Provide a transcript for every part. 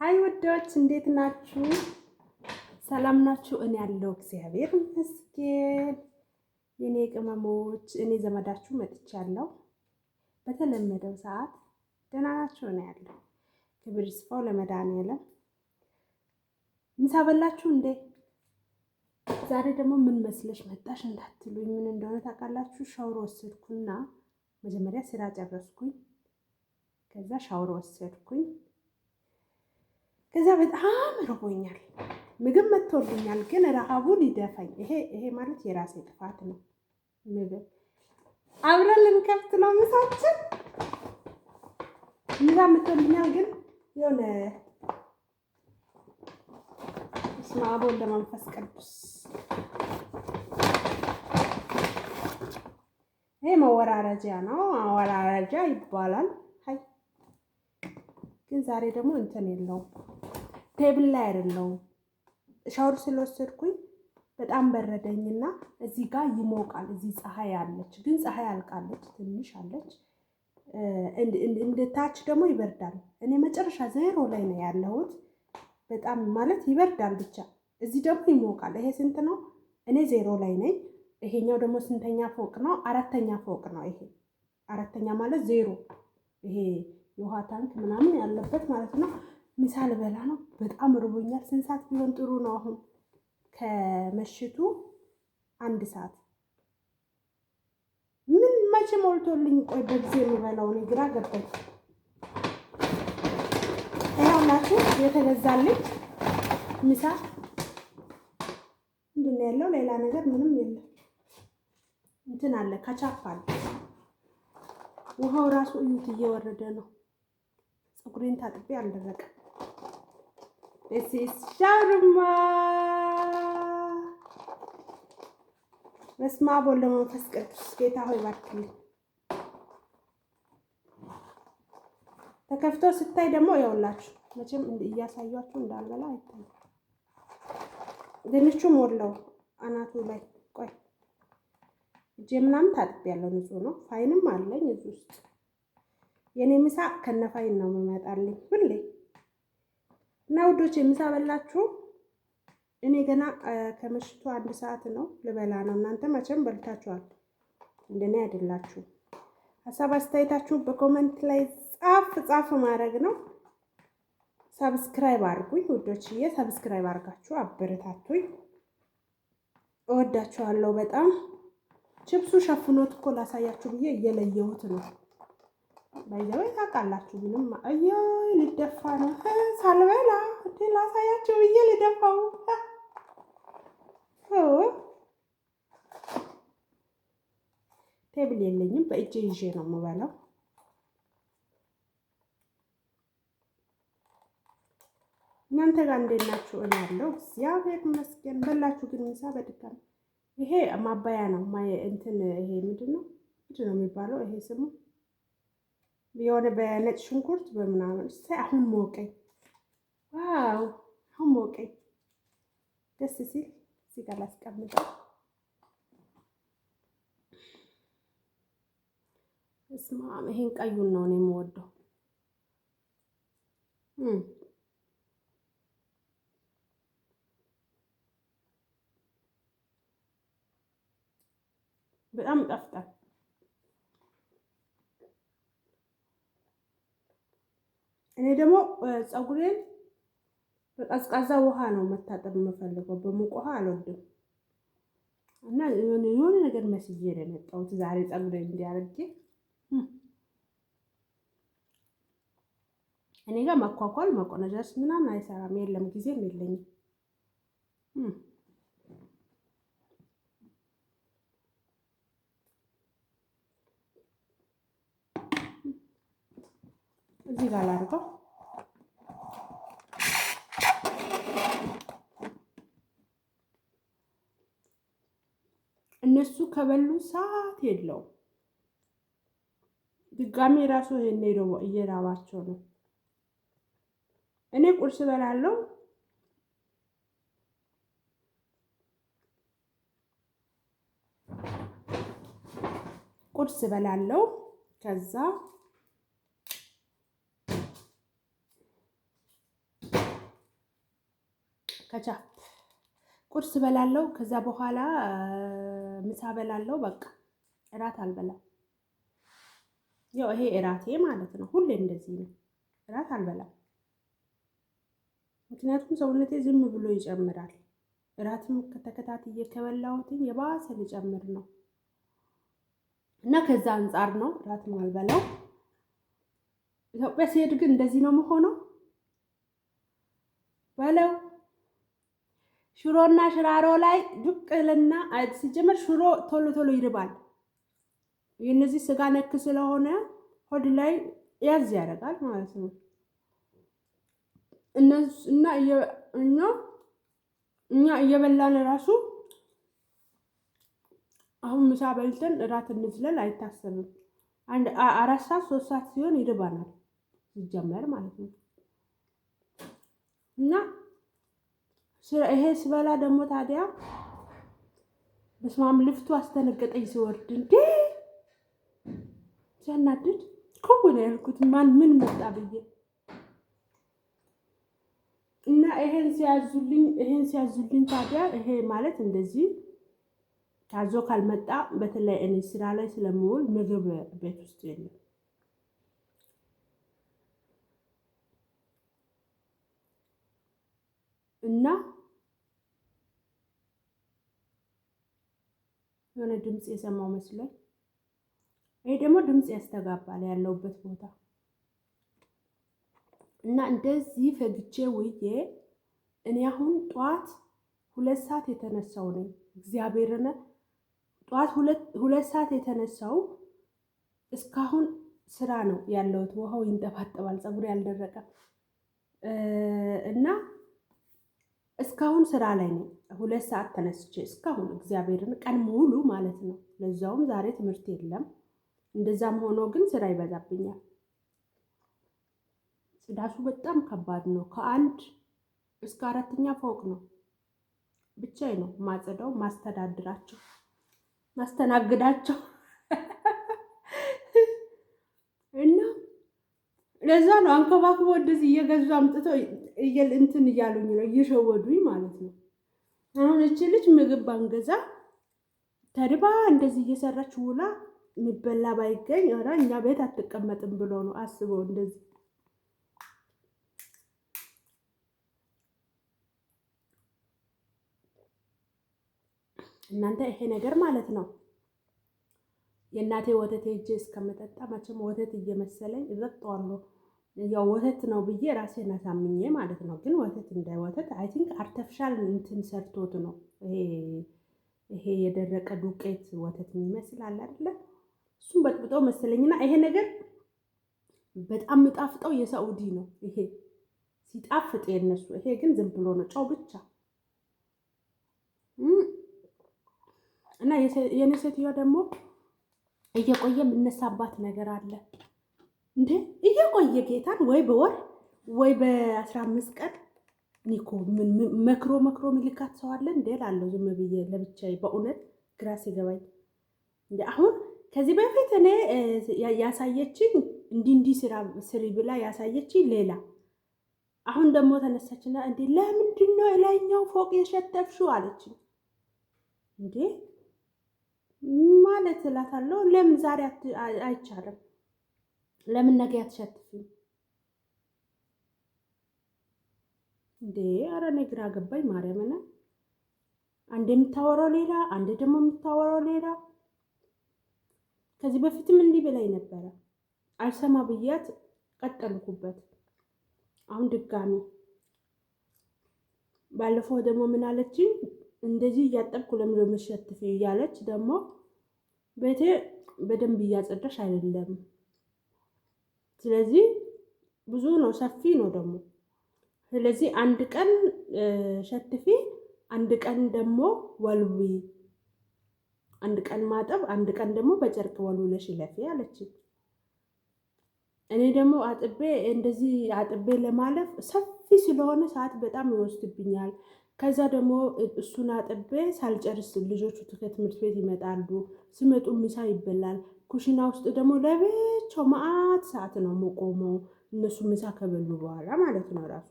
ሃይ ውዶች እንዴት ናችሁ? ሰላም ናችሁ? እኔ ያለው እግዚአብሔር ይመስገን። የኔ ቅመሞች እኔ ዘመዳችሁ መጥቻለሁ። በተለመደው ሰዓት ደህና ናችሁ? እኔ ያለው ክብር ይስፋው ለመድኃኒዓለም። ምሳ በላችሁ እንዴ? ዛሬ ደግሞ ምን መስለሽ መጣሽ እንዳትሉኝ ምን እንደሆነ ታውቃላችሁ? ሻወር ወሰድኩና መጀመሪያ ስራ ጨረስኩኝ። ከዛ ሻወር ወሰድኩኝ። ከዛ በጣም ርቦኛል። ምግብ መጥቶልኛል፣ ግን ረሃቡን ይደፋኝ። ይሄ ማለት የራሴ ጥፋት ነው። ምግብ አብረን ልንከፍት ነው ምሳችን። ምሳ መጥቶልኛል፣ ግን የሆነ በስመ አብ ወወልድ ወመንፈስ ቅዱስ። ይሄ መወራረጃ ነው፣ መወራረጃ ይባላል። ግን ዛሬ ደግሞ እንትን የለውም፣ ቴብል ላይ አይደለውም። ሻወር ስለወሰድኩኝ በጣም በረደኝና እዚህ ጋር ይሞቃል። እዚህ ፀሐይ አለች፣ ግን ፀሐይ አልቃለች፣ ትንሽ አለች። እንደ ታች ደግሞ ይበርዳል። እኔ መጨረሻ ዜሮ ላይ ነው ያለሁት። በጣም ማለት ይበርዳል ብቻ። እዚህ ደግሞ ይሞቃል። ይሄ ስንት ነው? እኔ ዜሮ ላይ ነኝ። ይሄኛው ደግሞ ስንተኛ ፎቅ ነው? አራተኛ ፎቅ ነው። ይሄ አራተኛ ማለት ዜሮ፣ ይሄ የውሃ ታንክ ምናምን ያለበት ማለት ነው። ምሳ ልበላ ነው። በጣም ርቦኛል። ስንት ሰዓት ቢሆን ጥሩ ነው? አሁን ከምሽቱ 1 ሰዓት። ምን መቼ ሞልቶልኝ? ቆይ በጊዜ የምበላው እኔ ግራ ገባኝ። ይኸውላችሁ የተገዛልኝ ምሳ ምንድን ነው ያለው? ሌላ ነገር ምንም የለም። እንትን አለ፣ ካቻፕ አለ። ውሃው ራሱ እዩት እየወረደ ነው። ፀጉሬን ታጥቤ አልደረቀም። ሻርማ በስመ አብ ወወልድ ወመንፈስ ቅዱስ። ጌታ ሆይ ባርክልኝ። ተከፍቶ ስታይ ደግሞ ያውላችሁ መቼም እያሳያችሁ እንዳልበላ አይታይም። ድንቹ ሞላው አናቱ ላይ። ቆይ እጄ ምናምን ታጥቤ ያለው ንጹህ ነው። ፋይንም አለኝ እዚህ ውስጥ። የኔ ምሳ ከነፋይን ነው የምመጣልኝ ሁሌ። እና ውዶች ምሳ በላችሁ? እኔ ገና ከምሽቱ 1 ሰዓት ነው ልበላ ነው። እናንተ መቼም በልታችኋል፣ እንደኔ አይደላችሁ። ሀሳብ አስተያየታችሁ በኮሜንት ላይ ጻፍ ማድረግ ነው። ሰብስክራይብ አድርጉኝ ውዶችዬ፣ ሰብስክራይብ አድርጋችሁ አበረታቱኝ። እወዳችኋለሁ በጣም። ችፕሱ ሸፍኖት እኮ ላሳያችሁ ብዬ እየለየሁት ነው። ባይዘው ታውቃላችሁ። ምንም አየይ ልደፋ ነው ሳልበላ እንዴ ላሳያችሁ ብዬ ልደፋው። ቴብል የለኝም፣ በእጄ ይዤ ነው የምበላው። እናንተ ጋር እንዴት ናችሁ? እኔ ያለው እግዚአብሔር ይመስገን። በላችሁ ግን ምሳ በድጋሚ። ይሄ ማባያ ነው እንትን ይሄ ምንድን ነው የሚባለው? ይሄ ስሙ የሆነ በነጭ ሽንኩርት በምናምን። አሁን ሞቀኝ። ዋው አሁን ሞቀኝ። ደስ ሲል እዚህ ጋር ላስቀምጠው። እስማ ይሄን ቀዩን ነው እኔ የምወደው። በጣም ይጣፍጣል። እኔ ደግሞ ፀጉሬን በቀዝቃዛ ውሃ ነው መታጠብ የምፈልገው፣ በሙቅ ውሃ አልወድም። እና የሆነ ነገር መስዬ ነው የመጣሁት ዛሬ ፀጉሬን እንዲያርጌ። እኔ ጋር መኳኳል መቆነጃስ ምናምን አይሰራም። የለም ጊዜም የለኝም። እዚህ ጋር ላድርገው። እነሱ ከበሉ ሰዓት የለውም። ድጋሜ ራሱ ይሄን ሄደው እየራባቸው ነው። እኔ ቁርስ በላለሁ። ቁርስ በላለሁ ከዛ ከቻፕ ቁርስ በላለው፣ ከዛ በኋላ ምሳ በላለው። በቃ እራት አልበላም። ያው ይሄ እራቴ ማለት ነው። ሁሌ እንደዚህ ነው። እራት አልበላም። ምክንያቱም ሰውነቴ ዝም ብሎ ይጨምራል። እራትም ከተከታትዬ ከበላሁትኝ የባሰ ልጨምር ነው እና ከዛ አንጻር ነው እራትም አልበላው። ኢትዮጵያ ሲሄድ ግን እንደዚህ ነው የምሆነው በለው። ሽሮና ሽራሮ ላይ ዱቅልና ሲጀመር ሽሮ ቶሎ ቶሎ ይርባል። የነዚህ ስጋ ነክ ስለሆነ ሆድ ላይ ያዝ ያደርጋል ማለት ነው። እኛ እየበላን ራሱ አሁን ምሳ በልተን እራት እንዝለል አይታሰብም። 4 ሰዓት 3 ሰዓት ሲሆን ይርባናል ሲጀመር ማለት ነው። እና ይሄ ስበላ ደግሞ ታዲያ በስማም ልፍቱ አስተነገጠኝ ሲወርድ እንዴ ሲያናድድ ከሆነ ያልኩት ምን መጣ ብዬ እና ይሄን ሲያዙልኝ ታዲያ ይሄ ማለት እንደዚህ ታዞ ካልመጣ በተለይ እኔ ስራ ላይ ስለምውል ምግብ ቤት ውስጥ የለም እና የሆነ ድምፅ የሰማው መስሎኝ። ይሄ ደግሞ ድምፅ ያስተጋባል ያለውበት ቦታ እና እንደዚህ ፈግቼ ውዬ እኔ አሁን ጠዋት 2 ሰዓት የተነሳው ነኝ። እግዚአብሔርን ጠዋት 2 ሰዓት የተነሳው እስካሁን ስራ ነው ያለውት። ውሃው ይንጠባጠባል፣ ፀጉሬ ያልደረቀ እና እስካሁን ስራ ላይ ነው። 2 ሰዓት ተነስቼ እስካሁን እግዚአብሔርን ቀን ሙሉ ማለት ነው። ለዛውም ዛሬ ትምህርት የለም። እንደዛም ሆኖ ግን ስራ ይበዛብኛል። ጽዳቱ በጣም ከባድ ነው። ከ1 እስከ 4ኛ ፎቅ ነው። ብቻዬን ነው ማጸዳው፣ ማስተናግዳቸው እና ለዛ ነው አንከባክቦ እንደዚህ እየገዙ አምጥተው እንትን እያሉኝ ነው፣ እየሸወዱኝ ማለት ነው። አሁን እቺ ልጅ ምግብ ባንገዛ ተርባ እንደዚህ እየሰራች ውላ የሚበላ ባይገኝ ኧረ እኛ ቤት አትቀመጥም ብሎ ነው አስበው እንደዚህ። እናንተ ይሄ ነገር ማለት ነው የእናቴ ወተት ሄጄ እስከመጠጣ መቼም ወተት እየመሰለኝ እጠጣዋለሁ። ያው ወተት ነው ብዬ ራሴን አሳምኜ ማለት ነው። ግን ወተት እንደ ወተት አይ ቲንክ አርቲፊሻል እንትን ሰርቶት ነው ይሄ የደረቀ ዱቄት ወተት የሚመስል አለ አይደለ? እሱም በጥብጦ መሰለኝና ይሄ ነገር በጣም የሚጣፍጠው የሳኡዲ ነው። ይሄ ሲጣፍጥ የነሱ፣ ይሄ ግን ዝም ብሎ ነው ጨው ብቻ። እና የኔ ሴትዮዋ ደግሞ እየቆየ የምነሳባት ነገር አለ እንዴ! እየቆየ ጌታን ወይ በወር ወይ በ15 ቀን ኒኮ መክሮ ሚልካት ሰው አለ እንዴ እላለሁ ዝም ብዬ ለብቻዬ። በእውነት ግራ ሲገባኝ እንዴ አሁን ከዚህ በፊት እኔ ያሳየችኝ እንዲህ ስሪ ብላ ያሳየችኝ ሌላ። አሁን ደግሞ ተነሳችና እንዴ ለምንድን ነው የላይኛው ፎቅ የሸተፍሽው አለችኝ። እንዴ ማለት እላታለሁ። ለምን ዛሬ አይቻልም? ለምን ነገ አትሸትፊም እንዴ? ኧረ እኔ ግራ ገባኝ ማርያምን። አንዴ የምታወራው ሌላ፣ አንዴ ደግሞ የምታወራው ሌላ። ከዚህ በፊትም እንዲህ ብላኝ ነበረ፣ አልሰማ ብያት ቀጠልኩበት። አሁን ድጋሚ ባለፈው ደግሞ ምን አለችኝ? እንደዚህ እያጠብኩ ለምን የምትሸትፊ እያለች ደግሞ ቤቴ በደንብ እያጸዳሽ አይደለም። ስለዚህ ብዙ ነው፣ ሰፊ ነው ደግሞ። ስለዚህ አንድ ቀን ሸትፊ፣ አንድ ቀን ደግሞ ወልዊ፣ አንድ ቀን ማጠብ፣ አንድ ቀን ደግሞ በጨርቅ ወልውለሽ ይለፊ አለችኝ። እኔ ደግሞ አጥቤ ለማለፍ ሰፊ ስለሆነ ሰዓት በጣም ይወስድብኛል። ከዛ ደግሞ እሱን አጥቤ ሳልጨርስ ልጆቹ ከትምህርት ቤት ይመጣሉ። ሲመጡ ምሳ ይበላል። ኩሽና ውስጥ ደግሞ ለብቻው መዓት ሰዓት ነው የምቆመው፣ እነሱ ምሳ ከበሉ በኋላ ማለት ነው ራሱ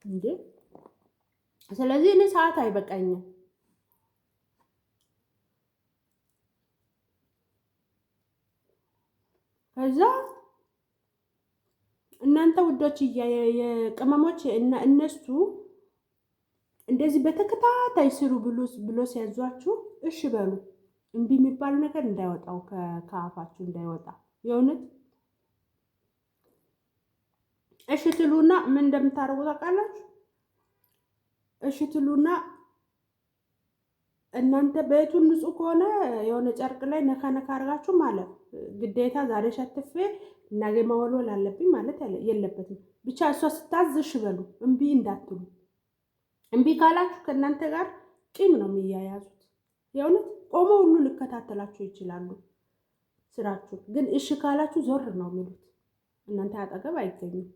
እንዴ ስለዚህ እኔ ሰዓት አይበቃኝም። ከዛ እናንተ ውዶች የቅመሞች እነሱ እንደዚህ በተከታታይ ስሩ ብሎ ሲያዟችሁ እሺ በሉ። እምቢ የሚባል ነገር እንዳይወጣው ከአፋችሁ እንዳይወጣ የእውነት እሺ ትሉና ምን እንደምታደርጉ ታውቃላችሁ? እሺ ትሉና እናንተ ቤቱን ንጹህ ከሆነ የሆነ ጨርቅ ላይ ነካ ነካ አድርጋችሁ ማለት ግዴታ ዛሬ ሸትፌ ነገ መወልወል አለብኝ ማለት የለበትም። ብቻ እሷ ስታዝ እሺ በሉ፣ እምቢ እንዳትሉ። እምቢ ካላችሁ ከእናንተ ጋር ቂም ነው የሚያያዙት። የእውነት ቆሞ ሁሉ ሊከታተላችሁ ይችላሉ ስራችሁ። ግን እሺ ካላችሁ ዞር ነው የሚሉት፣ እናንተ አጠገብ አይገኙም።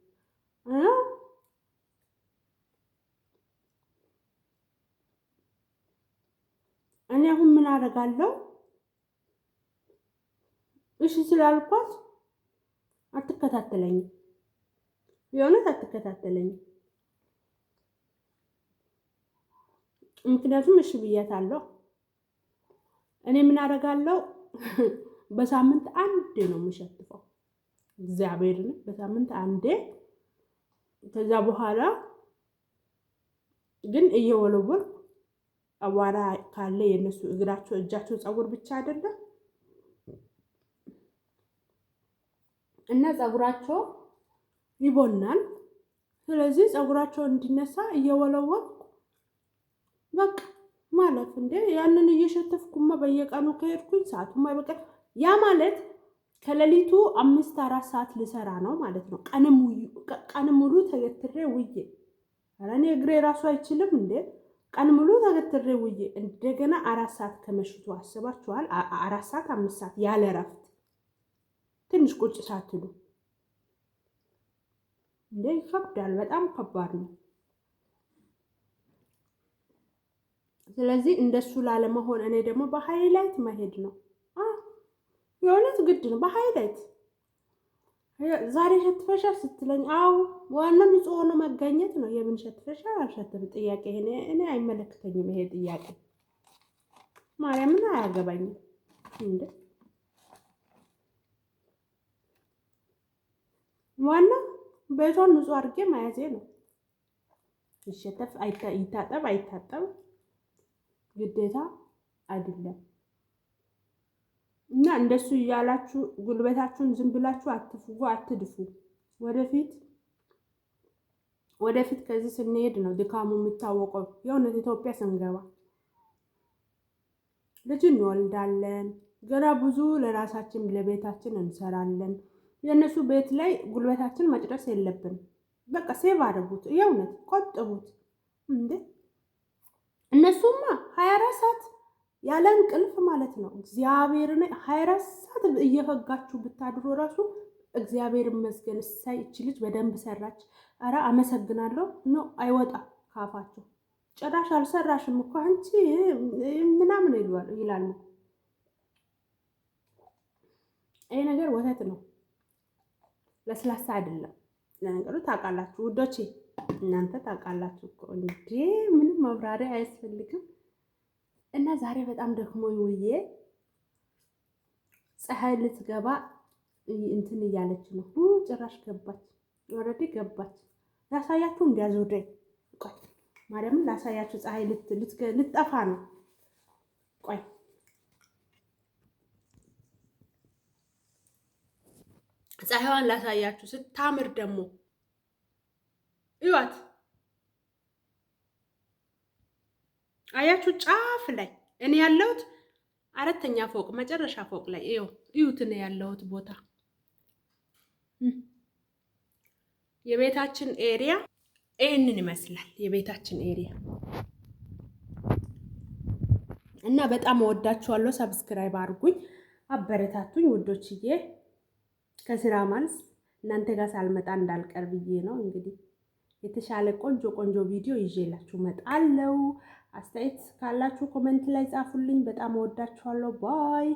እኔ አሁን ምን አደርጋለሁ? እሺ ስላልኳት አትከታተለኝም፣ የእውነት አትከታተለኝም። ምክንያቱም እሺ ብያታለሁ። እኔ ምን አደርጋለሁ? በሳምንት አንዴ ነው የምሸትፈው፣ እግዚአብሔርን በሳምንት አንዴ። ከዛ በኋላ ግን እየወለወልኩ አቧራ ካለ የነሱ እግራቸው፣ እጃቸው፣ ፀጉር ብቻ አይደለም እና ፀጉራቸው ይቦናል። ስለዚህ ፀጉራቸው እንዲነሳ እየወለወልኩ በቃ ማለት እንደ ያንን እየሸተፍኩማ በየቀኑ ከሄድኩኝ ሰዓቱማ በቃ ያ ማለት ከሌሊቱ 5-4 ሰዓት ልሰራ ነው ማለት ነው። ቀን ሙሉ ተገትሬ ውዬ፣ ኧረ እኔ እግሬ ራሱ አይችልም እንዴ! ቀን ሙሉ ተገትሬ ውዬ እንደገና 4 ሰዓት ከመሽቱ አስባችኋል? 4 ሰዓት 5 ሰዓት ያለ እረፍት ትንሽ ቁጭ ሳትሉ እንዴ! ይከብዳል፣ በጣም ከባድ ነው። ስለዚህ እንደሱ ላለመሆን እኔ ደግሞ በሃይላይት መሄድ ነው። የእውነት ግድ ነው በሃይላይት። ዛሬ ሸትፈሻል ስትለኝ አዎ፣ ዋናው ንጹህ ሆኖ መገኘት ነው። የምን ሸትፈሻል አልሸትም ጥያቄ እኔ አይመለከተኝም። ይሄ ጥያቄ ማርያምን አያገባኝም እንዴ። ዋናው ቤቷን ንጹህ አድርጌ መያዜ ነው። ይሸተፍ ይታጠብ አይታጠብ ግዴታ አይደለም። እና እንደሱ እያላችሁ ጉልበታችሁን ዝም ብላችሁ አትፍጉ፣ አትድፉ። ወደፊት ከዚህ ስንሄድ ነው ድካሙ የሚታወቀው። የእውነት ኢትዮጵያ ስንገባ ልጅ እንወልዳለን፣ ገና ብዙ ለራሳችን ለቤታችን እንሰራለን። የእነሱ ቤት ላይ ጉልበታችን መጨረስ የለብን። በቃ ሴቭ አድርጉት፣ የእውነት ቆጥቡት እንዴ። እነሱማ 24 ሰዓት ያለ እንቅልፍ ማለት ነው። እግዚአብሔርን 24 ሰዓት እየፈጋችሁ ብታድሩ ራሱ እግዚአብሔር ይመስገን እሳይ እቺ ልጅ በደንብ ሰራች፣ ኧረ አመሰግናለሁ ነው አይወጣም ካፋችሁ። ጭራሽ አልሰራሽም እኮ አንቺ ምናምን ይላሉ። ይሄ ነገር ወተት ነው፣ ለስላሳ አይደለም። ለነገሩ ታውቃላችሁ ውዶቼ፣ እናንተ ታውቃላችሁ እኮ እንዴ፣ ምንም ማብራሪያ አያስፈልግም። እና ዛሬ በጣም ደክሞኝ ውዬ ፀሐይ ልትገባ እንትን እያለች ነው። ጭራሽ ገባች፣ ኦልሬዲ ገባች። ላሳያችሁ እንዲያዞደኝ ቆይ፣ ማርያምን ላሳያችሁ። ፀሐይ ልትጠፋ ነው። ቆይ ፀሐይዋን ላሳያችሁ። ስታምር ደግሞ እዩዋት። አያችሁ ጫፍ ላይ እኔ ያለሁት 4ኛ ፎቅ መጨረሻ ፎቅ ላይ እዩት። እኔ ያለሁት ቦታ የቤታችን ኤሪያ ይህንን ይመስላል። የቤታችን ኤሪያ እና በጣም እወዳችኋለሁ። ሰብስክራይብ አድርጉኝ፣ አበረታቱኝ ውዶችዬ። ከስራ መልስ እናንተ ጋር ሳልመጣ እንዳልቀር ብዬ ነው። እንግዲህ የተሻለ ቆንጆ ቆንጆ ቪዲዮ ይዤላችሁ መጣለሁ። አስተያየት ካላችሁ ኮሜንት ላይ ጻፉልኝ። በጣም እወዳችኋለሁ። ባይ